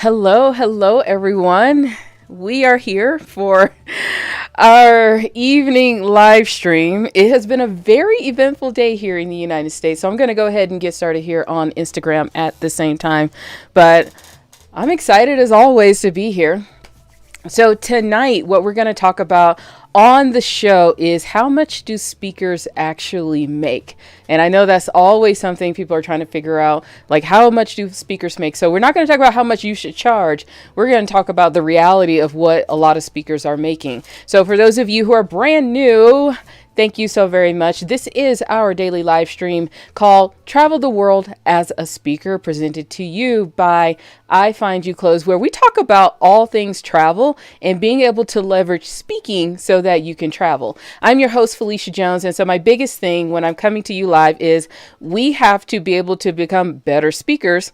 Hello, everyone. We are here for our evening live stream. It has been a very eventful day here in the United States, so I'm going to go ahead and get started here on Instagram at the same time. But I'm excited as always to be here. So tonight, what we're going to talk about on the show is how much do speakers actually make? And I know that's always something people are trying to figure out, like how much do speakers make? So we're not going to talk about how much you should charge. We're going to talk about the reality of what a lot of speakers are making. So for those of you who are brand new, thank you so very much. This is our daily live stream called Travel the World as a Speaker, presented to you by iFind You Clothes, where we talk about all things travel and being able to leverage speaking so that you can travel. I'm your host, Phylecia Jones. And so my biggest thing when I'm coming to you live is we have to be able to become better speakers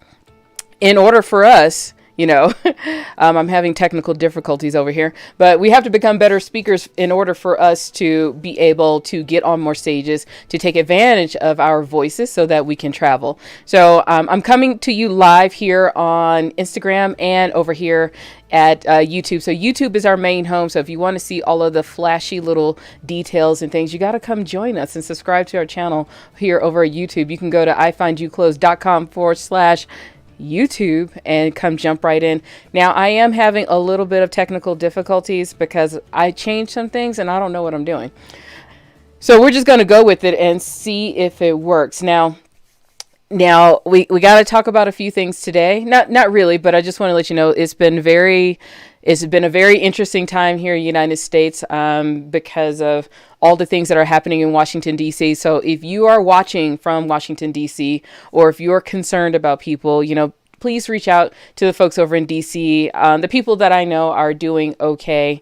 in order for us, I'm having technical difficulties over here, but we have to become better speakers in order for us to be able to get on more stages, to take advantage of our voices so that we can travel. So I'm coming to you live here on Instagram and over here at YouTube. So YouTube is our main home. So if you want to see all of the flashy little details and things, you got to come join us and subscribe to our channel here over at YouTube. You can go to ifindyouclothes.com/YouTube and come jump right in. Now, I am having a little bit of technical difficulties because I changed some things and I don't know what I'm doing. So we're just going to go with it and see if it works. Now we got to talk about a few things today. Not really, but I just want to let you know it's been a very interesting time here in the United States because of all the things that are happening in Washington, D.C. So if you are watching from Washington, D.C., or if you're concerned about people, please reach out to the folks over in D.C. The people that I know are doing okay.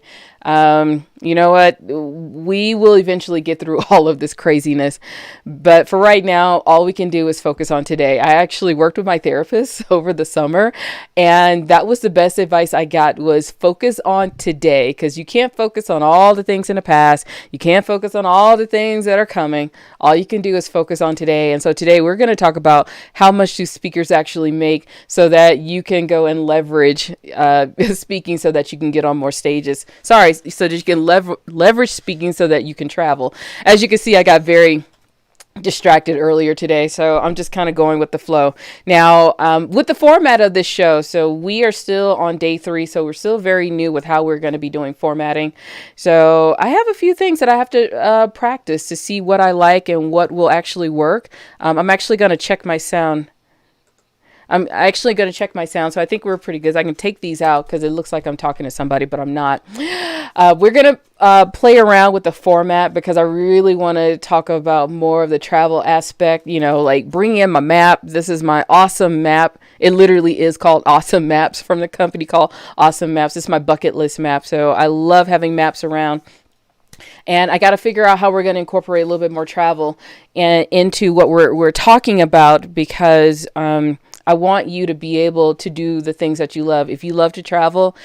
You know what? We will eventually get through all of this craziness. But for right now, all we can do is focus on today. I actually worked with my therapist over the summer, and that was the best advice I got was focus on today, because you can't focus on all the things in the past. You can't focus on all the things that are coming. All you can do is focus on today. And so today we're going to talk about how much do speakers actually make so that you can go and leverage speaking so that you can get on more stages. So that you can leverage speaking so that you can travel. As you can see, I got very distracted earlier today, so I'm just kind of going with the flow. Now, with the format of this show, so we are still on day 3, so we're still very new with how we're going to be doing formatting. So I have a few things that I have to practice to see what I like and what will actually work. I'm actually going to check my sound. So I think we're pretty good. I can take these out because it looks like I'm talking to somebody, but I'm not. We're going to play around with the format because I really want to talk about more of the travel aspect, like bring in my map. This is my awesome map. It literally is called Awesome Maps, from the company called Awesome Maps. It's my bucket list map. So I love having maps around. And I got to figure out how we're going to incorporate a little bit more travel into what we're talking about, because I want you to be able to do the things that you love. If you love to travel,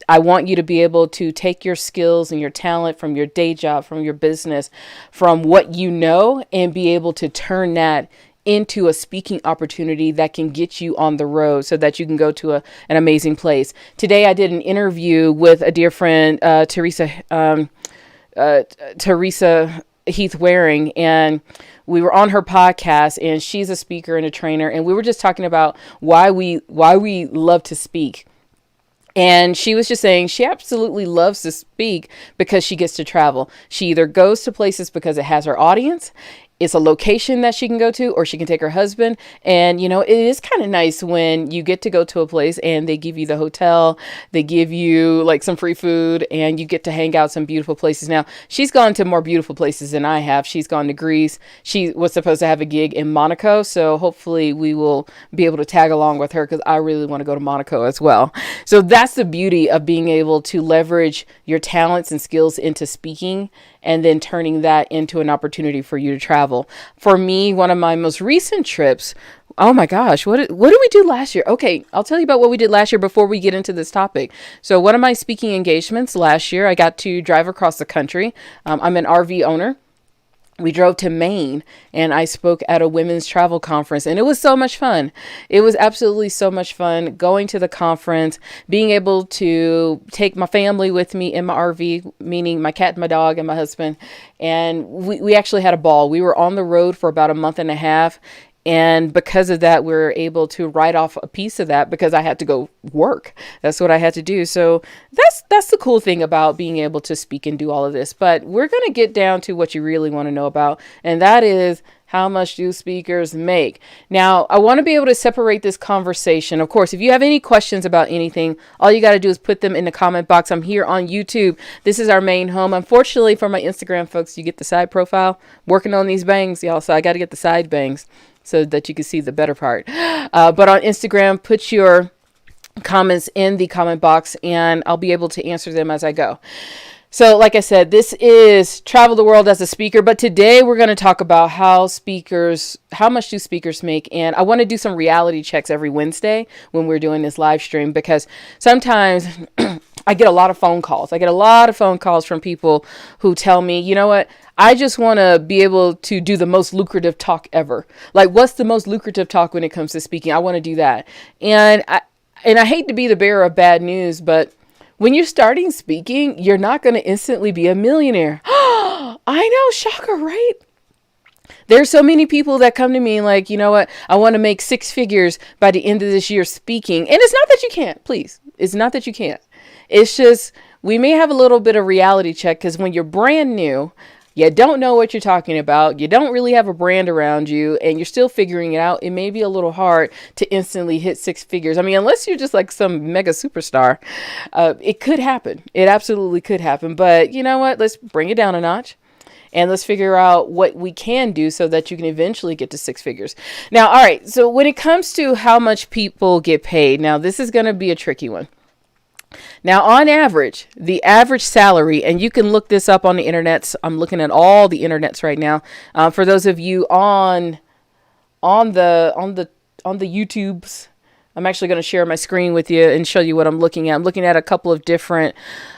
I want you to be able to take your skills and your talent from your day job, from your business, from what you know, and be able to turn that into a speaking opportunity that can get you on the road so that you can go to an amazing place. Today, I did an interview with a dear friend, Teresa Heath Waring, and we were on her podcast, and she's a speaker and a trainer, and we were just talking about why we love to speak. And she was just saying she absolutely loves to speak because she gets to travel. She either goes to places because it has her audience, it's a location that she can go to, or she can take her husband. And, it is kind of nice when you get to go to a place and they give you the hotel, they give you like some free food, and you get to hang out some beautiful places. Now, she's gone to more beautiful places than I have. She's gone to Greece. She was supposed to have a gig in Monaco. So hopefully we will be able to tag along with her, because I really want to go to Monaco as well. So that's the beauty of being able to leverage your talents and skills into speaking, and then turning that into an opportunity for you to travel. For me, one of my most recent trips, oh my gosh, what did we do last year? Okay, I'll tell you about what we did last year before we get into this topic. So one of my speaking engagements last year, I got to drive across the country. I'm an RV owner. we drove to Maine and I spoke at a women's travel conference, and it was so much fun. It was absolutely so much fun going to the conference, being able to take my family with me in my RV, meaning my cat, my dog, and my husband. And we actually had a ball. We were on the road for about a month and a half. And because of that, we were able to write off a piece of that because I had to go work. That's what I had to do. So that's the cool thing about being able to speak and do all of this. But we're going to get down to what you really want to know about, and that is, how much do speakers make? Now, I want to be able to separate this conversation. Of course, if you have any questions about anything, all you got to do is put them in the comment box. I'm here on YouTube. This is our main home. Unfortunately, for my Instagram folks, you get the side profile. Working on these bangs, y'all, so I got to get the side bangs so that you can see the better part. But on Instagram, put your comments in the comment box and I'll be able to answer them as I go. So like I said, this is Travel the World as a Speaker, but today we're going to talk about how much do speakers make? And I want to do some reality checks every Wednesday when we're doing this live stream, because sometimes I get a lot of phone calls. I get a lot of phone calls from people who tell me, you know what? I just want to be able to do the most lucrative talk ever. Like, what's the most lucrative talk when it comes to speaking? I want to do that. And I hate to be the bearer of bad news, but when you're starting speaking, you're not going to instantly be a millionaire. I know, shocker, right? There's so many people that come to me like, you know what? I want to make 6 figures by the end of this year speaking. And it's not that you can't, please. It's not that you can't. It's just, we may have a little bit of reality check, because when you're brand new, you don't know what you're talking about, you don't really have a brand around you, and you're still figuring it out, it may be a little hard to instantly hit 6 figures. I mean, unless you're just like some mega superstar, it could happen. It absolutely could happen. But you know what? Let's bring it down a notch. And let's figure out what we can do so that you can eventually get to 6 figures. Now, all right. So when it comes to how much people get paid, now this is going to be a tricky one. Now, on average, the average salary, and you can look this up on the internets. I'm looking at all the internets right now. For those of you on the YouTubes, I'm actually going to share my screen with you and show you what I'm looking at. I'm looking at a couple of different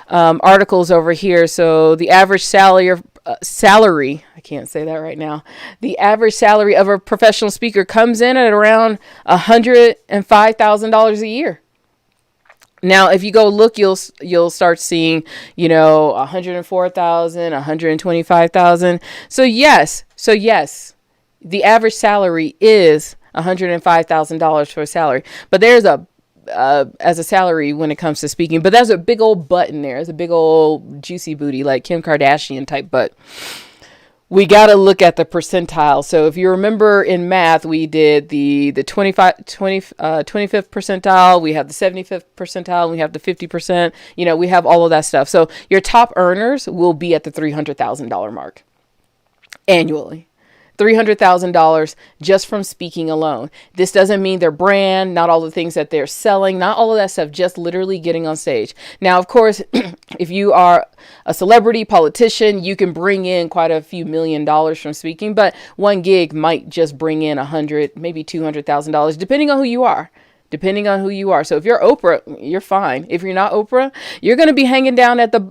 articles over here. So the average salary, I can't say that right now. The average salary of a professional speaker comes in at around $105,000 a year. Now, if you go look, you'll start seeing, 104,000, 125,000. So yes, the average salary is $105,000 for a salary. But there's as a salary when it comes to speaking. But there's a big old butt in there. There's a big old juicy booty, like Kim Kardashian type butt. We got to look at the percentile. So if you remember in math, we did the 25th percentile, we have the 75th percentile, we have the 50%, we have all of that stuff. So your top earners will be at the $300,000 mark annually. $300,000 just from speaking alone. This doesn't mean their brand, not all the things that they're selling, not all of that stuff, just literally getting on stage. Now, of course, if you are a celebrity politician, you can bring in quite a few $1 million from speaking, but one gig might just bring in $100,000, maybe $200,000, depending on who you are. So if you're Oprah, you're fine. If you're not Oprah, you're going to be hanging down at the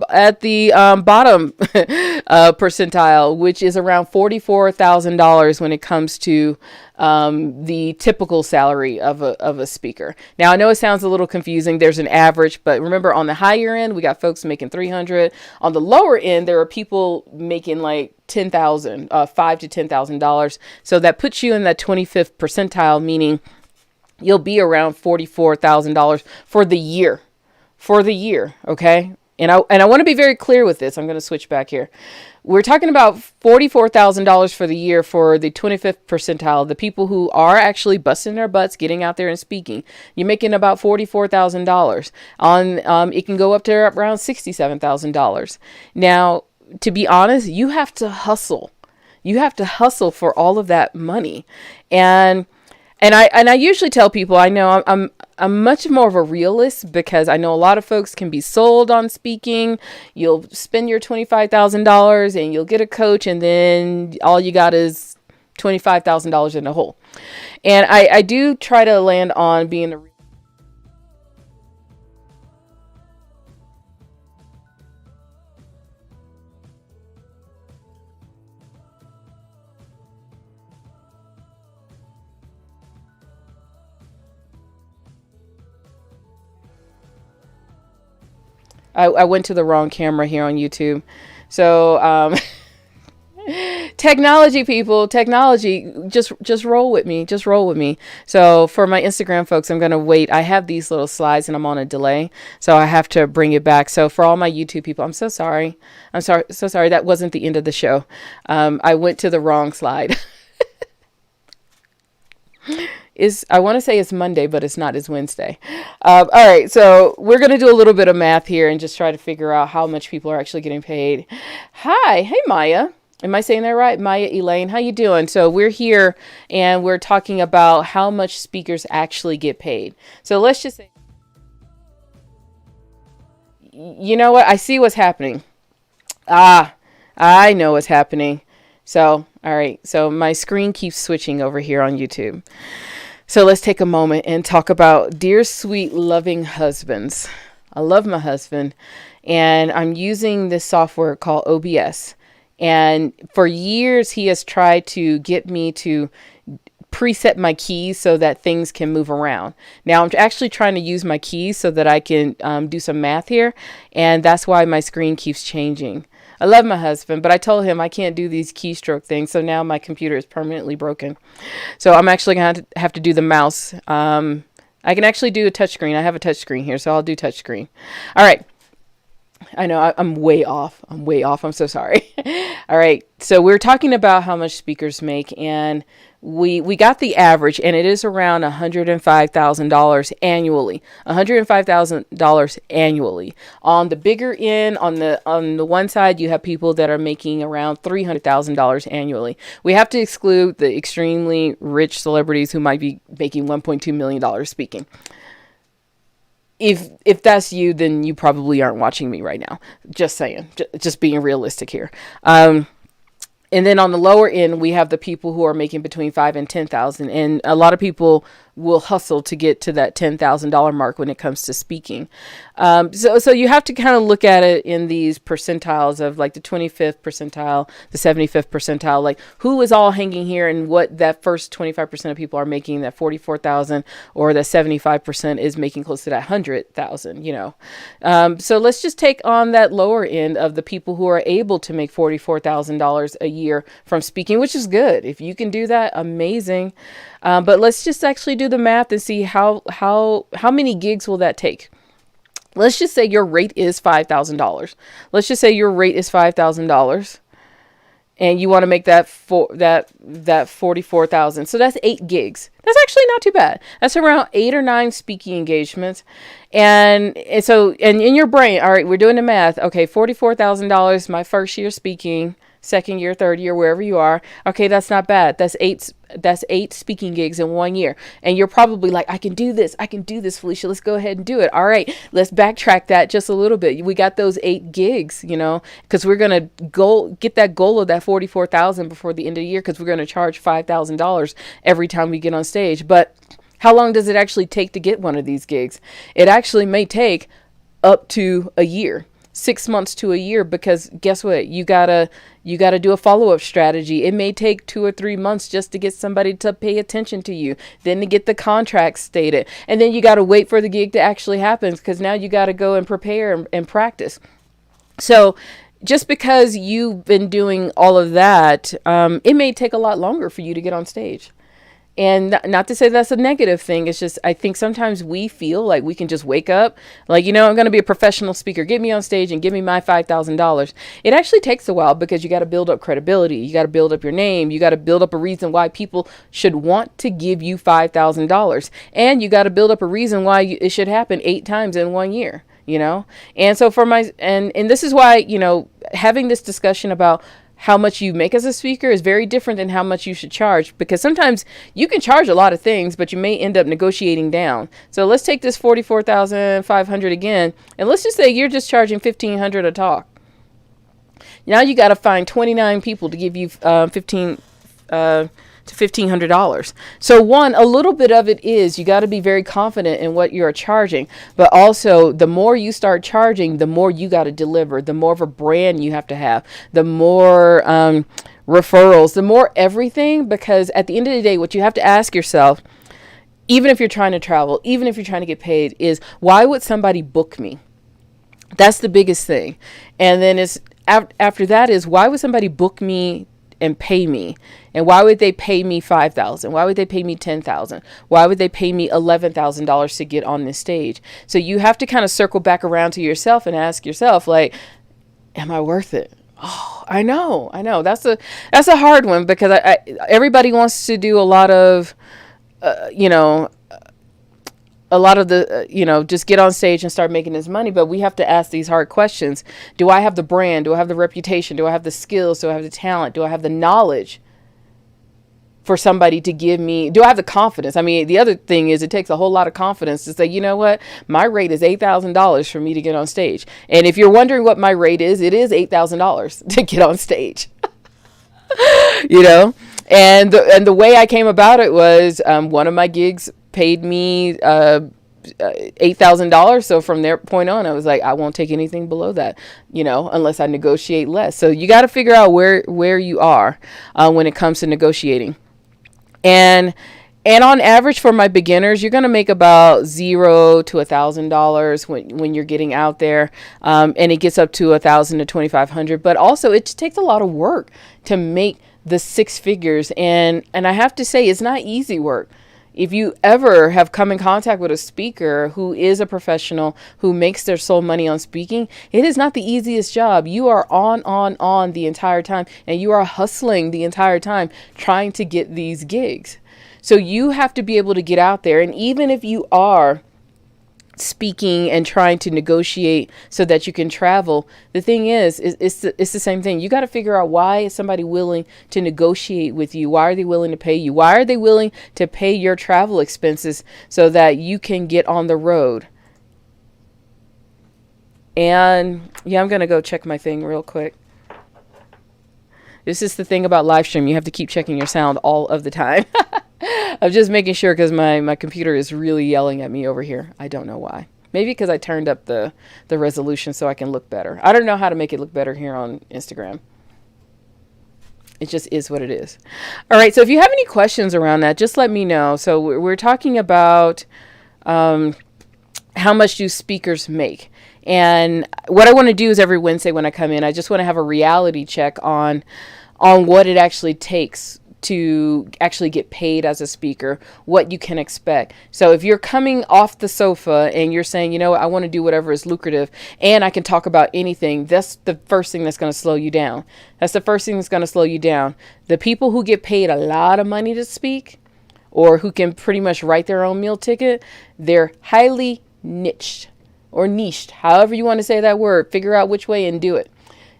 bottom percentile, which is around $44,000 when it comes to the typical salary of a speaker. Now, I know it sounds a little confusing. There's an average, but remember, on the higher end, we got folks making $300,000. On the lower end, there are people making like $10,000, $5,000 to $10,000. So that puts you in that 25th percentile, meaning you'll be around $44,000 for the year. Okay. And I want to be very clear with this. I'm going to switch back here. We're talking about $44,000 for the year for the 25th percentile, the people who are actually busting their butts, getting out there and speaking. You're making about $44,000 on, it can go up to around $67,000. Now, to be honest, you have to hustle. For all of that money. And I usually tell people, I know I'm much more of a realist, because I know a lot of folks can be sold on speaking. You'll spend your $25,000 and you'll get a coach, and then all you got is $25,000 in the hole. And I do try to land on being a I went to the wrong camera here on YouTube. So, technology, people, technology, just roll with me. Just roll with me. So for my Instagram folks, I'm going to wait. I have these little slides and I'm on a delay, so I have to bring it back. So for all my YouTube people, I'm so sorry. So sorry. That wasn't the end of the show. I went to the wrong slide. I want to say it's Monday, but it's not. It's Wednesday. All right. So we're going to do a little bit of math here and just try to figure out how much people are actually getting paid. Hi. Hey, Maya. Am I saying that right? Maya Elaine, how you doing? So we're here and we're talking about how much speakers actually get paid. So let's just say, you know what? I see what's happening. I know what's happening. So, all right. So my screen keeps switching over here on YouTube. So let's take a moment and talk about dear, sweet, loving husbands. I love my husband and I'm using this software called OBS. And for years, he has tried to get me to preset my keys so that things can move around. Now I'm actually trying to use my keys so that I can do some math here. And that's why my screen keeps changing. I love my husband, but I told him I can't do these keystroke things. So now my computer is permanently broken. So I'm actually going to have to do the mouse. I can actually do a touchscreen. I have a touchscreen here, so I'll do touchscreen. All right. I know I'm way off. I'm so sorry. All right. So we're talking about how much speakers make, and we got the average, and it is around $105,000 annually. $105,000 annually. On the bigger end, on the one side, you have people that are making around $300,000 annually. We have to exclude the extremely rich celebrities who might be making $1.2 million speaking. If that's you, then you probably aren't watching me right now. Just saying, just being realistic here. And then on the lower end, we have the people who are making between 5 and 10,000. And a lot of people will hustle to get to that $10,000 mark when it comes to speaking. So you have to kind of look at it in these percentiles of like the 25th percentile, the 75th percentile, like who is all hanging here and what that first 25% of people are making, that 44,000, or the 75% is making close to that 100,000, you know. So let's just take on that lower end of the people who are able to make $44,000 a year from speaking, which is good. If you can do that, amazing. But let's just actually do the math and see how many gigs will that take. Let's just say your rate is $5,000. Let's just say your rate is $5,000 and you want to make that that 44,000. So that's 8 gigs. That's actually not too bad. That's around 8 or 9 speaking engagements. And so in your brain, all right, we're doing the math. Okay, $44,000 my first year speaking, second year, third year, wherever you are. Okay, that's not bad. That's eight speaking gigs in 1 year. And you're probably like, I can do this, Phylecia. Let's go ahead and do it. All right, let's backtrack that just a little bit. We got those 8 gigs, you know, because we're going to get that goal of that 44,000 before the end of the year, because we're going to charge $5,000 every time we get on stage. But how long does it actually take to get one of these gigs? It actually may take up to a year. 6 months to a year, because guess what? You gotta do a follow-up strategy. It may take 2 or 3 months just to get somebody to pay attention to you, then to get the contract stated, and then you gotta wait for the gig to actually happen, because now you gotta go and prepare and practice. So just because you've been doing all of that, it may take a lot longer for you to get on stage. And not to say that's a negative thing. It's just, I think sometimes we feel like we can just wake up, like, you know, I'm going to be a professional speaker. Get me on stage and give me my $5,000. It actually takes a while, because you got to build up credibility. You got to build up your name. You got to build up a reason why people should want to give you $5,000. And you got to build up a reason why it should happen 8 times in 1 year, you know? And so and this is why, you know, having this discussion about how much you make as a speaker is very different than how much you should charge, because sometimes you can charge a lot of things, but you may end up negotiating down. So let's take this 44,500 again, and let's just say you're just charging $1,500 a talk. Now you got to find 29 people to give you $1,500. So a little bit of it is you got to be very confident in what you're charging, but also the more you start charging, the more you got to deliver, the more of a brand you have to have, the more referrals, the more everything, because at the end of the day, what you have to ask yourself, even if you're trying to travel, even if you're trying to get paid, is why would somebody book me? That's the biggest thing. And then after that is, why would somebody book me and pay me? And why would they pay me $5,000? Why would they pay me $10,000? Why would they pay me $11,000 to get on this stage? So you have to kind of circle back around to yourself and ask yourself, like, am I worth it? Oh, I know. That's a hard one, because everybody wants to do a lot of, just get on stage and start making this money. But we have to ask these hard questions. Do I have the brand? Do I have the reputation? Do I have the skills? Do I have the talent? Do I have the knowledge for somebody to give me? Do I have the confidence? I mean, the other thing is, it takes a whole lot of confidence to say, you know what, my rate is $8,000 for me to get on stage. And if you're wondering what my rate is, it is $8,000 to get on stage. And the way I came about it was, one of my gigs paid me $8,000. So from that point on, I was like, I won't take anything below that, unless I negotiate less. So you got to figure out where you are when it comes to negotiating. And on average, for my beginners, you're going to make about $0 to $1,000 when you're getting out there. And it gets up to $1,000 to $2,500. But also, it just takes a lot of work to make the six figures. And I have to say, it's not easy work. If you ever have come in contact with a speaker who is a professional, who makes their sole money on speaking, it is not the easiest job. You are on the entire time, and you are hustling the entire time trying to get these gigs. So you have to be able to get out there. And even if you are speaking and trying to negotiate so that you can travel, the thing is it's the same thing. You got to figure out, why is somebody willing to negotiate with you? Why are they willing to pay you? Why are they willing to pay your travel expenses so that you can get on the road? And yeah, I'm gonna go check my thing real quick. This is the thing about live stream. You have to keep checking your sound all of the time. I'm just making sure, because my computer is really yelling at me over here. I don't know why. Maybe because I turned up the resolution so I can look better. I don't know how to make it look better here on Instagram. It just is what it is. All right. So if you have any questions around that, just let me know. So we're talking about how much do speakers make. And what I want to do is, every Wednesday when I come in, I just want to have a reality check on what it actually takes to actually get paid as a speaker, what you can expect. So if you're coming off the sofa and you're saying, I want to do whatever is lucrative and I can talk about anything, that's the first thing that's going to slow you down. That's the first thing that's going to slow you down. The people who get paid a lot of money to speak, or who can pretty much write their own meal ticket, they're highly niched or niched, however you want to say that word. Figure out which way and do it.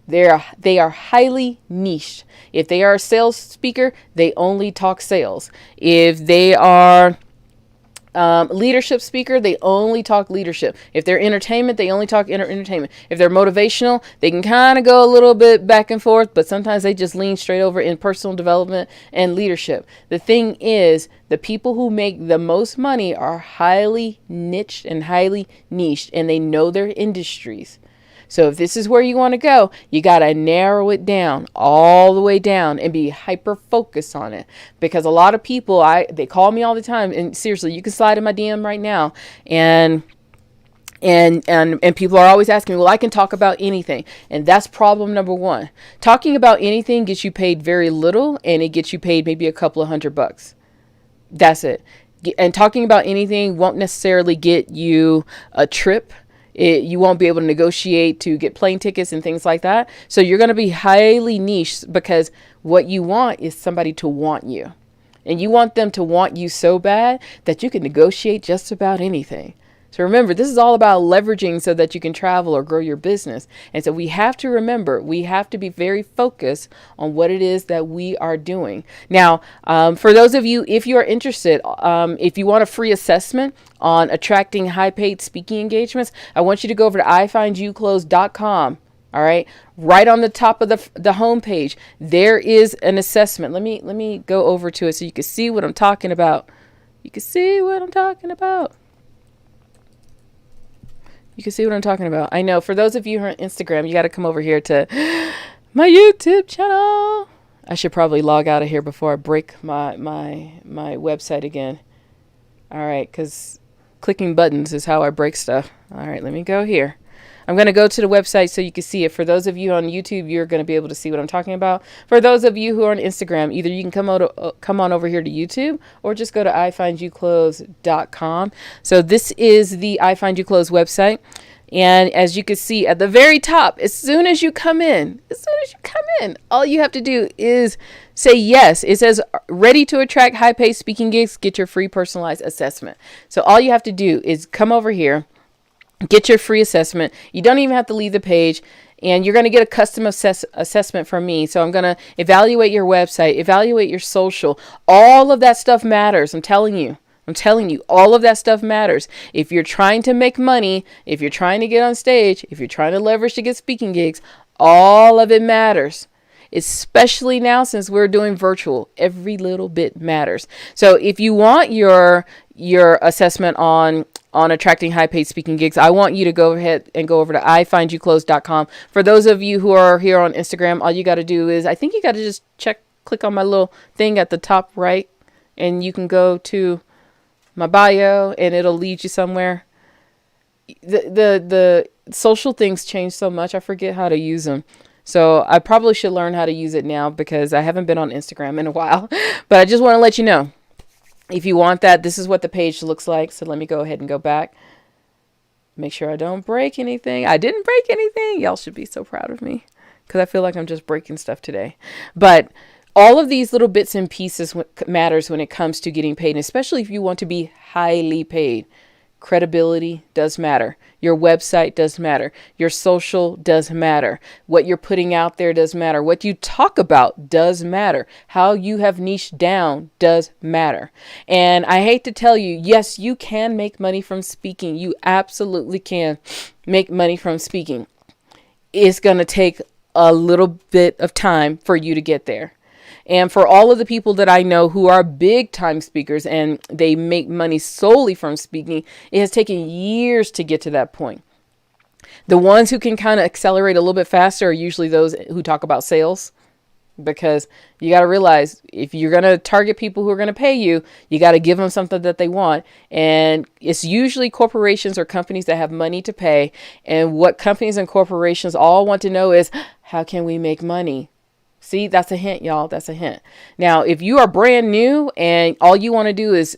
They are highly niched. If they are a sales speaker, they only talk sales. If they are leadership speaker, they only talk leadership. If they're entertainment, they only talk entertainment. If they're motivational, they can kind of go a little bit back and forth, but sometimes they just lean straight over in personal development and leadership. The thing is, the people who make the most money are highly niched and highly niched, and they know their industries. So if this is where you want to go, you got to narrow it down, all the way down, and be hyper focused on it. Because a lot of people, they call me all the time, and seriously, you can slide in my DM right now, and people are always asking me, well, I can talk about anything. And that's problem number one. Talking about anything gets you paid very little, and it gets you paid maybe a couple of $100. That's it. And talking about anything won't necessarily get you a trip. You won't be able to negotiate to get plane tickets and things like that. So you're going to be highly niche, because what you want is somebody to want you. And you want them to want you so bad that you can negotiate just about anything. So remember, this is all about leveraging so that you can travel or grow your business. And so we have to remember, we have to be very focused on what it is that we are doing. Now, for those of you, if you are interested, if you want a free assessment on attracting high paid speaking engagements, I want you to go over to ifindyouclose.com. All right. Right on the top of the homepage, there is an assessment. Let me go over to it so you can see what I'm talking about. You can see what I'm talking about. You can see what I'm talking about. I know, for those of you who are on Instagram, you got to come over here to my YouTube channel. I should probably log out of here before I break my website again. All right, because clicking buttons is how I break stuff. All right, let me go here. I'm going to go to the website so you can see it. For those of you on YouTube, you're going to be able to see what I'm talking about. For those of you who are on Instagram, either you can come on over here to YouTube or just go to iFindYouClothes.com. So this is the iFindYouClothes website. And as you can see at the very top, as soon as you come in, all you have to do is say yes. It says ready to attract high paid speaking gigs. Get your free personalized assessment. So all you have to do is come over here, get your free assessment. You don't even have to leave the page. And you're going to get a custom assessment from me. So I'm going to evaluate your website, evaluate your social. All of that stuff matters. I'm telling you, all of that stuff matters. If you're trying to make money, if you're trying to get on stage, if you're trying to leverage to get speaking gigs, all of it matters. Especially now since we're doing virtual, every little bit matters. So if you want your assessment on attracting high paid speaking gigs, I want you to go ahead and go over to iFindYouClothes.com. For those of you who are here on Instagram, all you got to do is, I think you got to just click on my little thing at the top right, and you can go to my bio and it'll lead you somewhere. The social things change so much, I forget how to use them. So I probably should learn how to use it now because I haven't been on Instagram in a while. But I just want to let you know, if you want that, this is what the page looks like. So let me go ahead and go back. Make sure I don't break anything. I didn't break anything. Y'all should be so proud of me because I feel like I'm just breaking stuff today. But all of these little bits and pieces matters when it comes to getting paid, and especially if you want to be highly paid. Credibility does matter. Your website does matter. Your social does matter. What you're putting out there does matter. What you talk about does matter. How you have niched down does matter. And I hate to tell you, yes, you can make money from speaking. You absolutely can make money from speaking. It's going to take a little bit of time for you to get there. And for all of the people that I know who are big time speakers and they make money solely from speaking, it has taken years to get to that point. The ones who can kind of accelerate a little bit faster are usually those who talk about sales, because you got to realize if you're going to target people who are going to pay you, you got to give them something that they want. And it's usually corporations or companies that have money to pay. And what companies and corporations all want to know is, how can we make money? See, that's a hint, y'all. That's a hint. Now, if you are brand new and all you want to do is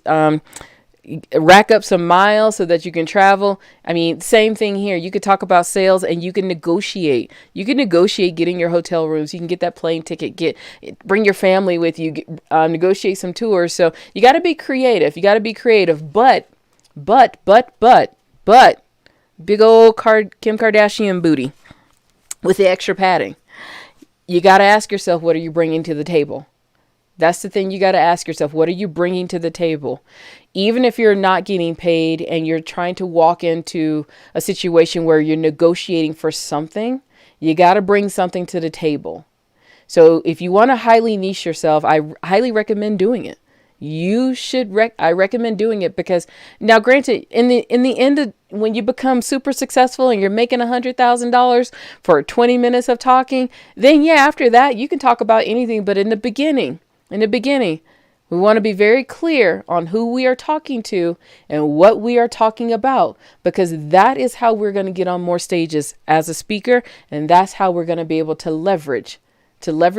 rack up some miles so that you can travel. I mean, same thing here. You could talk about sales and you can negotiate. You can negotiate getting your hotel rooms. You can get that plane ticket, bring your family with you, negotiate some tours. So you got to be creative. But big old Kim Kardashian booty with the extra padding. You got to ask yourself, what are you bringing to the table? That's the thing you got to ask yourself. What are you bringing to the table? Even if you're not getting paid and you're trying to walk into a situation where you're negotiating for something, you got to bring something to the table. So if you want to highly niche yourself, I highly recommend doing it. I recommend doing it because now, granted, in the end, when you become super successful and you're making $100,000 for 20 minutes of talking, then yeah, after that, you can talk about anything. But in the beginning, we want to be very clear on who we are talking to and what we are talking about, because that is how we're going to get on more stages as a speaker. And that's how we're going to be able to leverage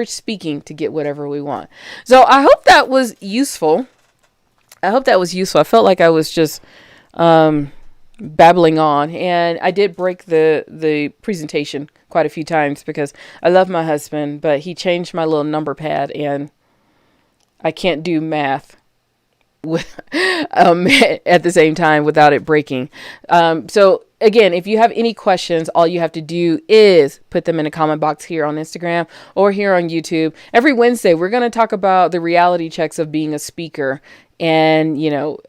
speaking to get whatever we want. So I hope that was useful. I felt like I was just babbling on, and I did break the presentation quite a few times because I love my husband, but he changed my little number pad and I can't do math with, at the same time without it breaking. So again, if you have any questions, all you have to do is put them in a comment box here on Instagram or here on YouTube. Every Wednesday, we're going to talk about the reality checks of being a speaker. And,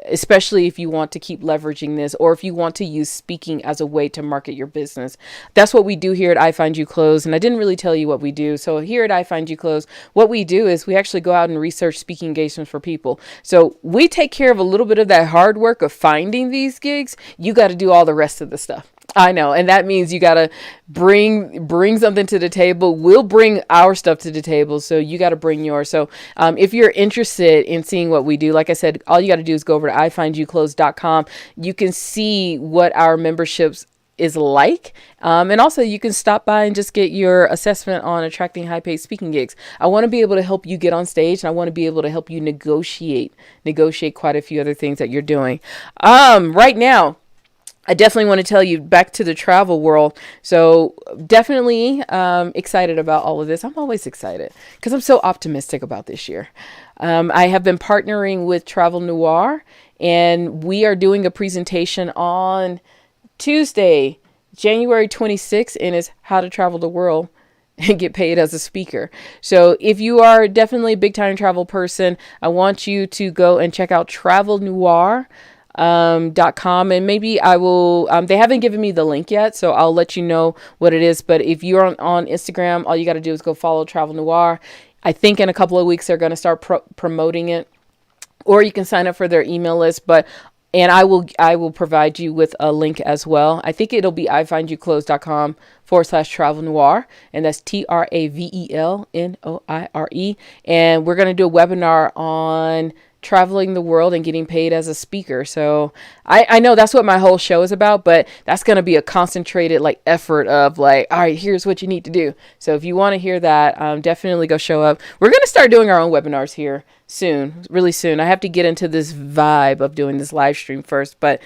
especially if you want to keep leveraging this, or if you want to use speaking as a way to market your business. That's what we do here at iFind You Clothes. And I didn't really tell you what we do. So here at iFind You Clothes, what we do is we actually go out and research speaking engagements for people. So we take care of a little bit of that hard work of finding these gigs. You got to do all the rest of the stuff. I know. And that means you got to bring something to the table. We'll bring our stuff to the table. So you got to bring yours. So if you're interested in seeing what we do, like I said, all you got to do is go over to iFindYouClothes.com. You can see what our memberships is like. And also you can stop by and just get your assessment on attracting high paid speaking gigs. I want to be able to help you get on stage, and I want to be able to help you negotiate quite a few other things that you're doing. Right now, I definitely want to tell you back to the travel world. So definitely excited about all of this. I'm always excited because I'm so optimistic about this year. I have been partnering with Travel Noir, and we are doing a presentation on Tuesday, January 26th, and it's how to travel the world and get paid as a speaker. So if you are definitely a big time travel person, I want you to go and check out travelnoir.com, and maybe I will, they haven't given me the link yet, so I'll let you know what it is. But if you're on Instagram, all you got to do is go follow Travel Noir. I think in a couple of weeks they're going to start promoting it, or you can sign up for their email list. And I will provide you with a link as well. I think it'll be iFindYouClothes.com/Travel Noir, and that's TravelNoire. And we're going to do a webinar on traveling the world and getting paid as a speaker. So I know that's what my whole show is about, but that's going to be a concentrated effort of all right, here's what you need to do. So if you want to hear that, definitely go show up. We're going to start doing our own webinars here soon, really soon. I have to get into this vibe of doing this live stream first, but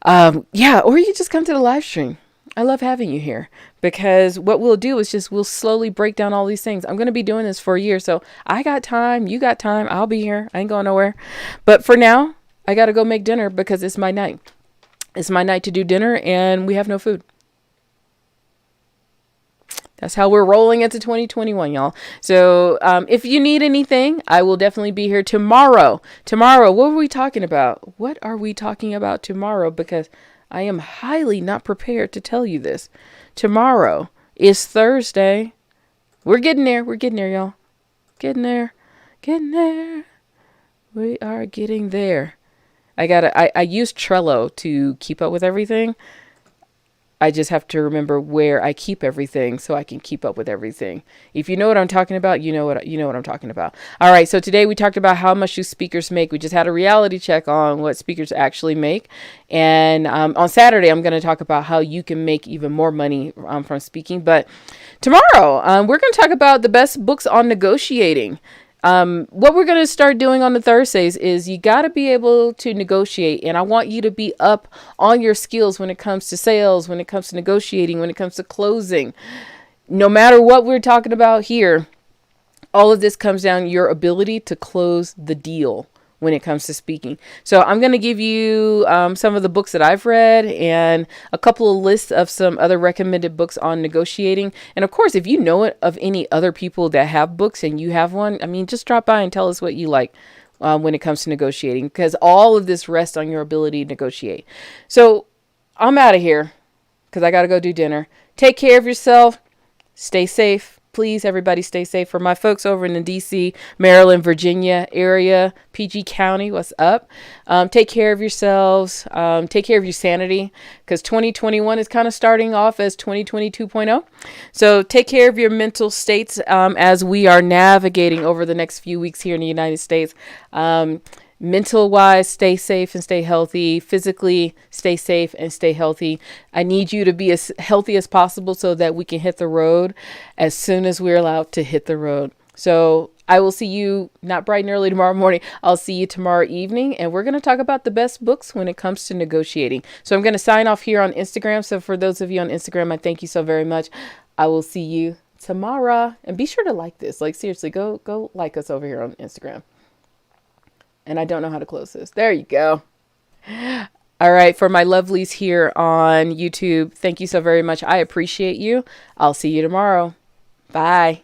yeah, or you can just come to the live stream. I love having you here, because what we'll do is we'll slowly break down all these things. I'm going to be doing this for a year, so I got time. You got time. I'll be here. I ain't going nowhere. But for now, I got to go make dinner because it's my night. It's my night to do dinner, and we have no food. That's how we're rolling into 2021, y'all. So if you need anything, I will definitely be here tomorrow. Tomorrow, what are we talking about? What are we talking about tomorrow? Because I am highly not prepared to tell you this. Tomorrow is Thursday. We're getting there. We're getting there, y'all. Getting there. Getting there. We are getting there. I use Trello to keep up with everything. I just have to remember where I keep everything so I can keep up with everything. If you know what I'm talking about, you know what I'm talking about. All right, so today we talked about how much do speakers make. We just had a reality check on what speakers actually make. And on Saturday, I'm going to talk about how you can make even more money from speaking. But tomorrow, we're going to talk about the best books on negotiating. What we're going to start doing on the Thursdays is you got to be able to negotiate. And I want you to be up on your skills when it comes to sales, when it comes to negotiating, when it comes to closing. No matter what we're talking about here, all of this comes down to your ability to close the deal when it comes to speaking. So I'm going to give you some of the books that I've read and a couple of lists of some other recommended books on negotiating. And of course, if you know of any other people that have books and you have one, I mean, just drop by and tell us what you like when it comes to negotiating, because all of this rests on your ability to negotiate. So I'm out of here because I got to go do dinner. Take care of yourself. Stay safe. Please, everybody, stay safe. For my folks over in the D.C., Maryland, Virginia area, PG County, what's up? Take care of yourselves. Take care of your sanity, because 2021 is kind of starting off as 2020 2.0. So take care of your mental states as we are navigating over the next few weeks here in the United States. Mental wise, stay safe and stay healthy. Physically, stay safe and stay healthy. I need you to be as healthy as possible so that we can hit the road as soon as we're allowed to hit the road. So I will see you not bright and early tomorrow morning. I'll see you tomorrow evening, and we're going to talk about the best books when it comes to negotiating. So I'm going to sign off here on Instagram. So for those of you on Instagram, I thank you so very much. I will see you tomorrow, and be sure to like this. Seriously, go like us over here on Instagram. And I don't know how to close this. There you go. All right. For my lovelies here on YouTube, thank you so very much. I appreciate you. I'll see you tomorrow. Bye.